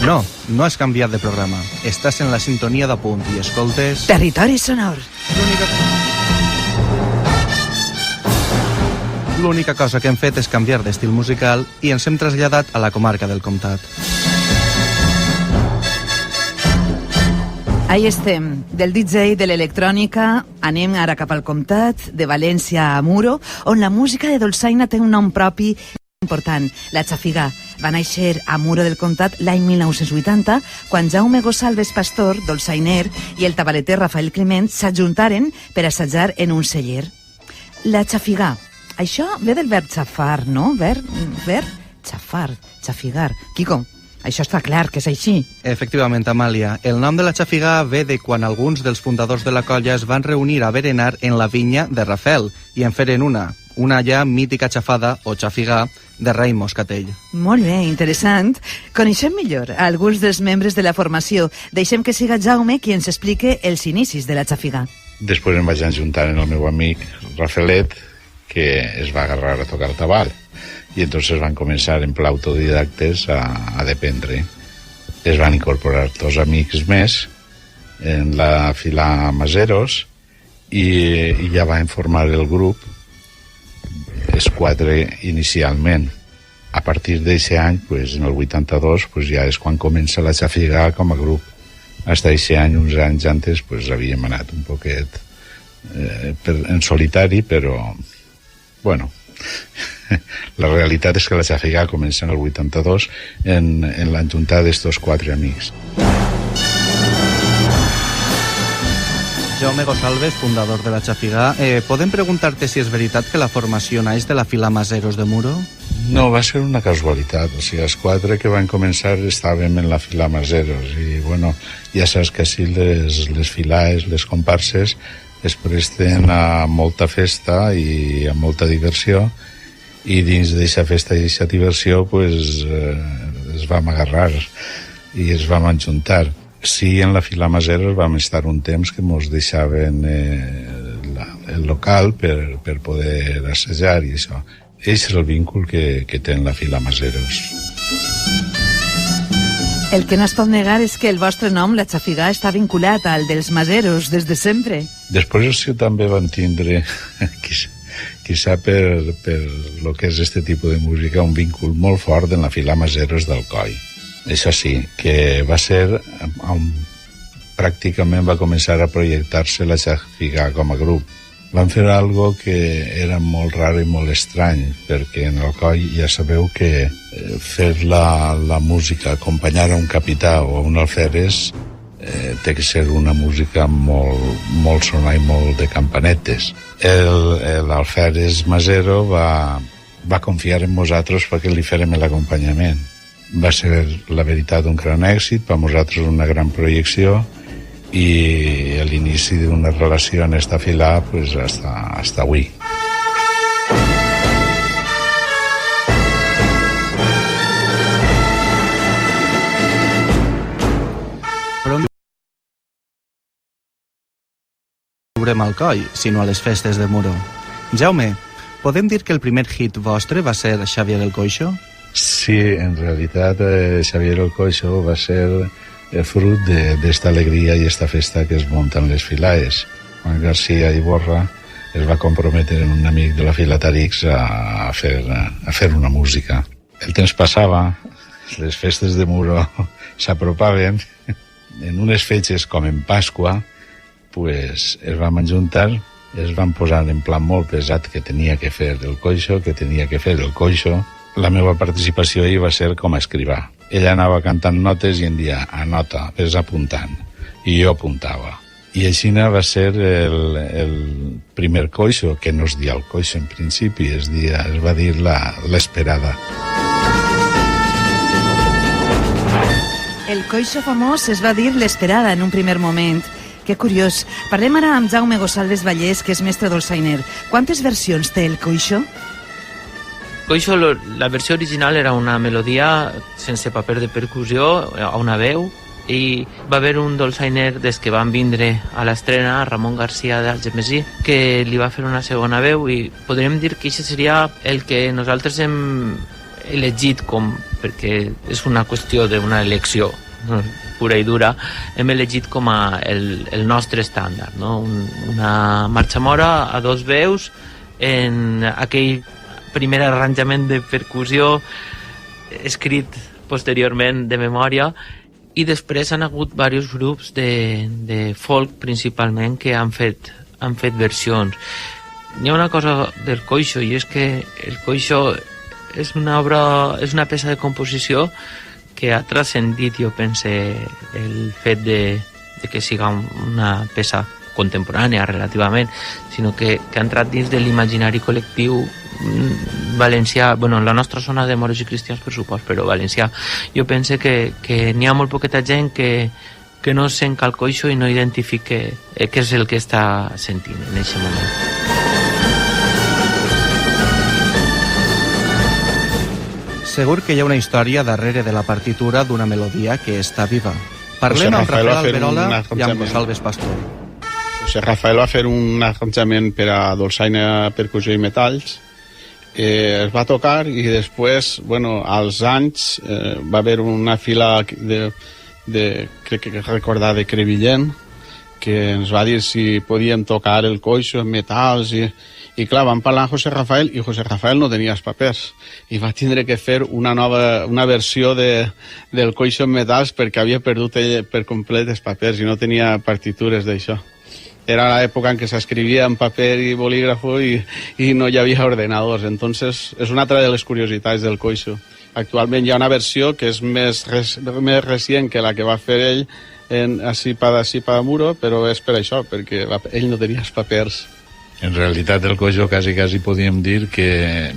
No, no has canviat de programa. Estàs en la sintonia de Punt i escoltes... Territori Sonor. L'única cosa que hem fet és canviar d'estil musical i ens hem traslladat a la comarca del Comtat. Ahí estem, del DJ de l'electrònica, anem ara cap al Comtat, de València a Muro, on la música de dolçaina té un nom propi important, la xafigà. Va néixer a Muro del Comtat l'any 1980, quan Jaume Gosalves Pastor, dolçainer, i el tabaleter Rafael Climent s'ajuntaren per assajar en un celler. La xafigà. Això ve del verb xafar, no? Verb xafar, xafigar. Quico, això està clar que és així. Efectivament, Amàlia. El nom de la xafigà ve de quan alguns dels fundadors de la colla es van reunir a berenar en la vinya de Rafel i en feren una ja mítica xafada o xafigà de rei Moscatell. Molt bé, interessant. Coneixem millor alguns dels membres de la formació. Deixem que siga Jaume qui ens explique els inicis de la xafigà. Després em vaig ajuntar amb el meu amic Rafelet, que es va agarrar a tocar el tabal. I entonces van començar en pla autodidactes a dependre. Es van incorporar 2 amics més en la fila Maseros i ja van formar el grup, els 4 inicialment. A partir d'aquest any, en el 82, ja és quan comença la xafigà com a grup. Fins d'aquest any, uns anys antes, havíem anat un poquet en solitari, però, bueno, la realitat és que la xafigà comença en el 82 en l'enjuntar d'estos 4 amics. Jaume Gosalves, fundador de la xafigà, podem preguntar-te si és veritat que la formació naix de la fila Maseros de Muro? No, va ser una casualitat. O sigui, els 4 que van començar estàvem en la fila Maseros i, bueno, ja saps que així les filaes, les comparses, es presten a molta festa i a molta diversió, i dins d'aquesta festa i d'aquesta diversió es vam agarrar i es vam ajuntar. Sí, en la fila Maseros vam estar un temps que ens deixaven el local per poder assajar i això. És el vincul que té la fila Maseros. El que no es pot negar és que el vostre nom, la xafigà, està vinculat al dels Maseros des de sempre. Després sí, també van tindre, quizá per lo que és este tipus de música, un vincul molt fort en la fila Maseros del Coi. Això sí, que va ser on pràcticament va començar a projectar-se la xafigà com a grup. Van fer algo que era molt rar i molt estrany, perquè en el Coi ja sabeu que fer la música, acompanyar a un capità o a un alferes, té que ser una música molt sonar i molt de campanetes. L'alferes Masero va confiar en nosaltres perquè li fèrem l'acompanyament. Va ser, la veritat, un gran èxit, per nosaltres una gran projecció, i l'inici d'una relació en esta fila hasta avui. Però on obrem al Coi, sinó a les festes de Muro? Jaume, podem dir que el primer hit vostre va ser Xavier el Coixo? Sí, en realitat Xavier el Coixo va ser fruit d'esta alegria i esta festa que es munten les filaes. Juan García Iborra es va comprometre amb un amic de la fila Tarix a fer una música. El temps passava, les festes de Muro s'apropaven, en unes fetges com en Pasqua es vam ajuntar, es van posar en plan molt pesat que tenia que fer el coixo, La meva participació hi va ser com a escrivà. Ella anava cantant notes i em dia, anota, ves apuntant. I jo apuntava. I així va ser el primer coixo, que no es dia el coixo en principi, es va dir l'esperada. El coixo famós es va dir l'esperada en un primer moment. Que curiós. Parlem ara amb Jaume Gosalves Vallès, que és mestre dolçainer. Quantes versions té el coixo? Coixo, la versió original era una melodia sense paper de percussió, a una veu, i va haver un dolçainer des que van vindre a l'estrena, Ramon García d'Algemesí, que li va fer una segona veu, i podríem dir que això seria el que nosaltres hem elegit com perquè és una qüestió d'una elecció pura i dura, hem elegit com a el nostre estàndard, no? Una marxa mora a 2 veus en aquell primer arranjament de percussió escrit posteriorment de memòria, i després han hagut diversos grups de folk principalment que han fet versions. Hi ha una cosa del coixo, i és que el coixo és una peça de composició que ha transcendit, jo pense, el fet de que siga una peça contemporània relativament, sinó que ha entrat dins de l'imaginari col·lectiu valencià, bueno, en la nostra zona de moros i cristians per supost, però valencià. Jo pense que n'hi ha molt poqueta gent que no sent el coixo i no identifique què és el que està sentint en aquest moment. Segur que hi ha una història darrere de la partitura d'una melodia que està viva. Parlem amb Rafael Alberola i amb Rosalbes Pastor. José Rafael va fer un arranjament per a dolçaina, percussió i metalls. Es va tocar i després, bueno, als anys va haver una fila crec que recordar, de Crevillent, que ens va dir si podíem tocar el coixo en metalls i clar, vam parlar amb José Rafael i José Rafael no tenia els papers i va tindre que fer una versió del coixo en metalls perquè havia perdut ell per complet els papers i no tenia partitures d'això. Era l'època en què s'escrivia en paper i bolígrafo i no hi havia ordenadors. Entonces, és una altra de les curiositats del coixo. Actualment hi ha una versió que és més recient que la que va fer ell en Asipa Muro, però és per això, perquè ell no tenia els papers. En realitat el coixo quasi podíem dir que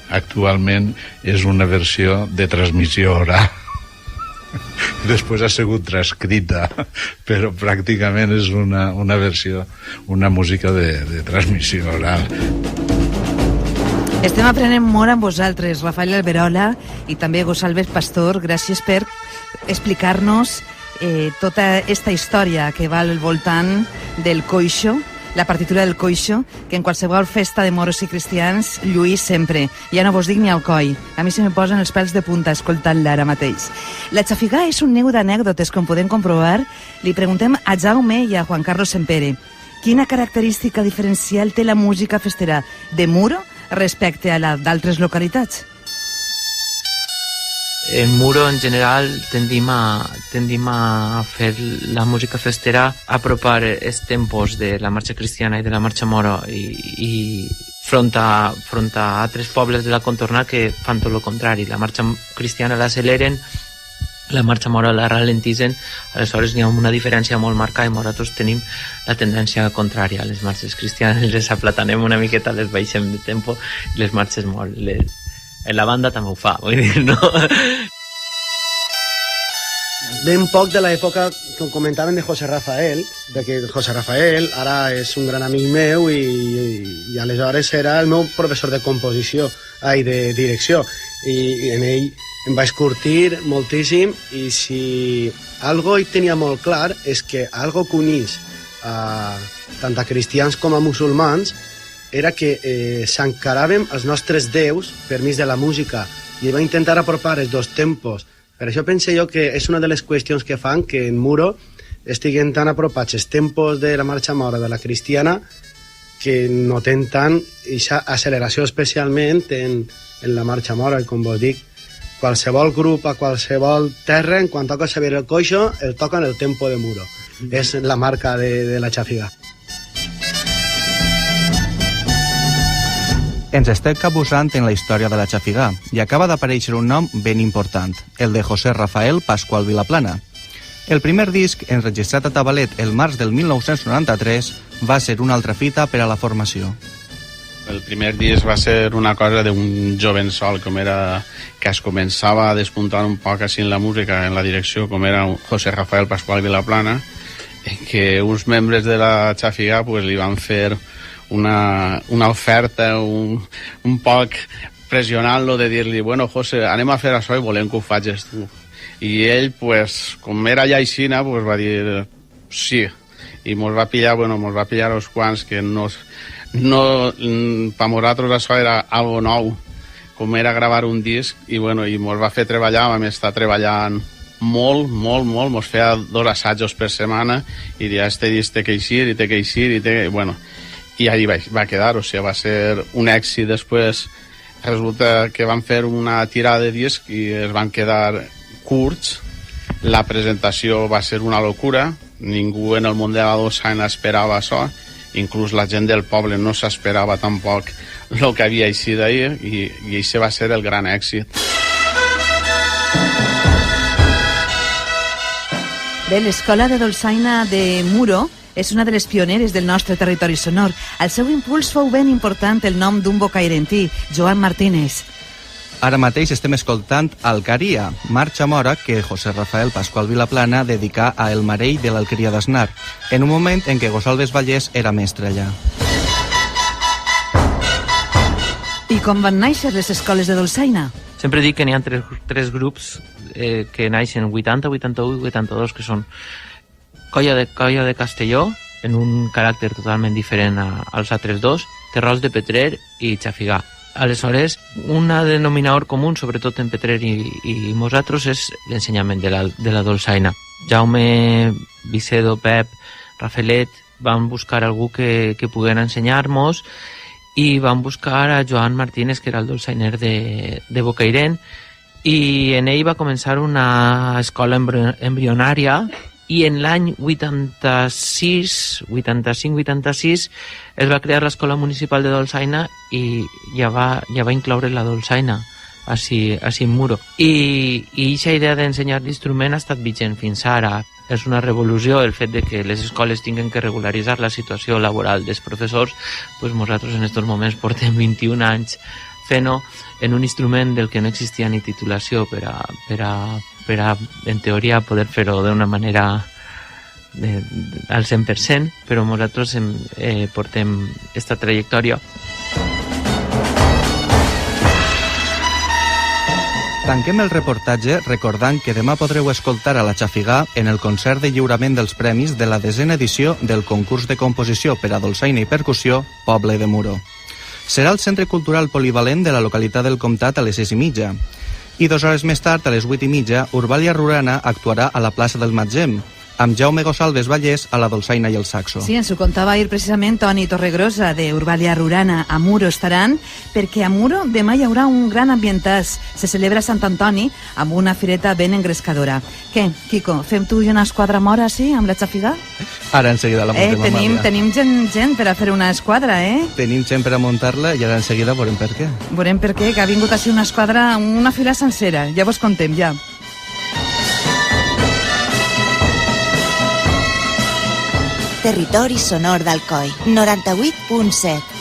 actualment és una versió de transmissió oral. Després ha sigut transcrita, però pràcticament és una versió, una música de transmissió oral. Estem aprenent molt amb vosaltres, Rafael Alberola i també Rosalbes Pastor. Gràcies per explicar-nos tota aquesta història que va al voltant del coixo, la partitura del coixo, que en qualsevol festa de moros i cristians lluís sempre. Ja no vos dic ni al coll. A mi se me posen els pèls de punta escoltant-la ara mateix. La xafigà és un niu d'anècdotes, com podem comprovar. Li preguntem a Jaume i a Juan Carlos Sempere quina característica diferencial té la música festera de Muro respecte a la d'altres localitats. En Muro, en general, tendim a fer la música festera, a apropar els tempos de la marxa cristiana i de la marxa mora i front a altres pobles de la contorna que fan tot el contrari. La marxa cristiana l'acceleren, la marxa mora la ralentitzen, aleshores n'hi ha una diferència molt marcada i nosaltres tenim la tendència contrària. Les marxes cristianes les aplatanem una miqueta, les baixem de tempo, i les marxes molt... En la banda també ho fa, vull dir, no? Ben poc de l'època que comentaven de José Rafael, perquè José Rafael ara és un gran amic meu i aleshores era el meu professor de composició, de direcció, i en ell em vaig curtir moltíssim, i si algo ell tenia molt clar és que algo que unís tant a cristians com a musulmans era que s'encaràvem els nostres déus per mig de la música i va intentar apropar els dos tempos. Per això penso jo que és una de les qüestions que fan que en Muro estiguen tan apropats els tempos de la marxa mora de la cristiana que noten tant aquesta acceleració especialment en la marxa mora. I com vos dic, qualsevol grup a qualsevol terra, en quan toca saber el coixo, el toca en el tempo de Muro. És la marca de la xafigà. Ens estem capbussant en la història de la xafigà i acaba d'aparèixer un nom ben important, el de José Rafael Pascual Vilaplana. El primer disc, enregistrat a Tabalet el març del 1993, va ser una altra fita per a la formació. El primer disc va ser una cosa d'un joven sol, com era, que es començava a despuntar un poc així en la música, en la direcció, com era José Rafael Pascual Vilaplana, que uns membres de la xafigà pues, li van fer una oferta un poc pressionant-lo de dir-li, bueno, José, anem a fer això i volem que ho facis tu. I ell, pues, com era ja aixina, pues, va dir sí. I mos va pillar uns quants que per nosaltres això era algo nou. com era gravar un disc, i mos va fer treballar, vam estar treballant molt, mos feia 2 assajos per setmana, i deia, este disc té que eixir, i ahí va quedar, o sigui, va ser un èxit. Després resulta que van fer una tirada de disc i es van quedar curts, la presentació va ser una locura, ningú en el món de la dolçaina esperava això, inclús la gent del poble no s'esperava tampoc el que havia eixit d'ahir, i això va ser el gran èxit. Bé, l'Escola de Dolçaina de Muro és una de les pioneres del nostre territori sonor. Al seu impuls fou ben important el nom d'un bocairentí, Joan Martínez. Ara mateix estem escoltant Alcaria, marxa mora que José Rafael Pascual Vilaplana dedicà a El Marell de l'Alqueria d'Asnar, en un moment en què Gosalves Vallès era mestre allà. I com van néixer les escoles de dolçaina? Sempre dic que n'hi ha tres grups que naixen 80, 81 i 82, que són Colla de Castelló, en un caràcter totalment diferent als altres dos, Terrols de Petrer i Xafigà. Aleshores, un denominador comú, sobretot en Petrer i nosaltres, és l'ensenyament de la dolçaina. Jaume, Vicedo, Pep, Rafelet van buscar algú que poguera ensenyar-nos, i van buscar a Joan Martínez, que era el dolçainer de Bocairent, i en ell va començar una escola embrionària, i en l'any 85-86 es va crear l'Escola Municipal de Dolçaina, i ja va incloure la dolçaina així en Muro. I aquesta idea d'ensenyar l'instrument ha estat vigent fins ara. És una revolució el fet de que les escoles tinguin que regularitzar la situació laboral dels professors. Pues nosaltres en aquests moments portem 21 anys fent-ho en un instrument del que no existia ni titulació per a en teoria, poder fer-ho d'una manera al 100%, però nosaltres portem aquesta trajectòria. Tanquem el reportatge recordant que demà podreu escoltar a la Xafigà en el concert de lliurament dels premis de la 10a edició del concurs de composició per a dolçaina i percussió Poble de Muro. Serà al Centre Cultural Polivalent de la localitat del Comtat a les 6:30. I 2 hores més tard, a les 8:30, Urbalia Rurana actuarà a la plaça del Matgem, amb Jaume Gosalves Vallès a la dolçaina i el saxo. Sí, ens ho contava ahir precisament Toni Torregrosa, de Urbalia Rurana. A Muro estaran, perquè a Muro demà hi haurà un gran ambientàs. Se celebra Sant Antoni amb una fireta ben engrescadora. Què, Quico, fem tu i una esquadra mora, sí, amb la Xafigà? Ara en seguida la muntem, Amàlia. Tenim gent per a fer una esquadra, Tenim gent per a muntar-la i ara en seguida veurem per què. Veurem per què, que ha vingut així una esquadra, una fila sencera. Ja vos contem, ja. Territori sonor d'Alcoi, 98.7.